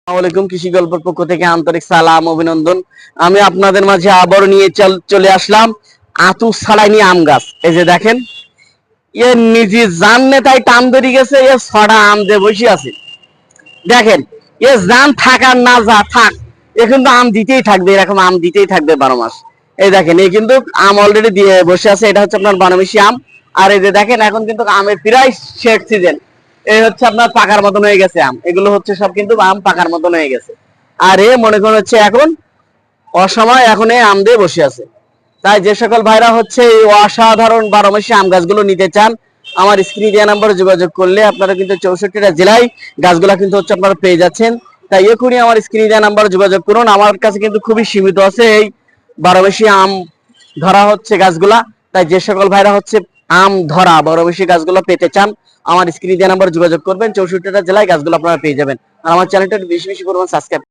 আসসালামাইকুম, কৃষি গল্পের পক্ষ থেকে আন্তরিক সালাম অভিনন্দন। আমি আপনাদের মাঝে আবার নিয়ে চলে আসলাম আতু সালাইনি আম গাছ। এই যে দেখেন, এ নিজে জাননে তাই টান ধরে গেছে, এ ছড়া আম যে বসে আছে। দেখেন, এ জান থাকার না যা থাক, এ কিন্তু আম দিতেই থাকবে, এরকম আম দিতেই থাকবে 12 মাস। এই দেখেন, এই কিন্তু আম অলরেডি দিয়ে বসে আছে। এটা হচ্ছে আপনার বারোমিশি আম। আর এই যে দেখেন, এখন কিন্তু আমের প্রায় শেষ সিজন। এই হচ্ছে আপনার পাকার মতন হয়ে গেছে আম। এগুলো হচ্ছে সব কিন্তু আম পাকার মতন হয়ে গেছে। আর এ মনে করেন হচ্ছে এখন অসময় এখন এই আম দিয়ে বসে আছে। তাই যে সকল ভাইরা হচ্ছে এই অসাধারণ 12 মাসি আম গাছগুলো নিতে চান, আমার স্ক্রিনে দেওয়া নাম্বারে যোগাযোগ করলে আপনারা কিন্তু 64টা জেলায় গাছগুলা কিন্তু হচ্ছে আপনারা পেয়ে যাচ্ছেন। তাই এখনই আমার স্ক্রিনে দেওয়া নাম্বারে যোগাযোগ করুন। আমার কাছে কিন্তু খুবই সীমিত আছে এই 12 মাসি আম ধরা হচ্ছে গাছগুলা। তাই যে সকল ভাইরা হচ্ছে আম ধরা 12 মাসি গাছগুলো পেতে চান, আমার স্ক্রিনে দেওয়া নাম্বারে যোগাযোগ করবেন। 64টা জেলায় গাছগুলো আপনারা পেয়ে যাবেন। আর আমার চ্যানেলটা বেশি বেশি পরিমাণ সাবস্ক্রাইব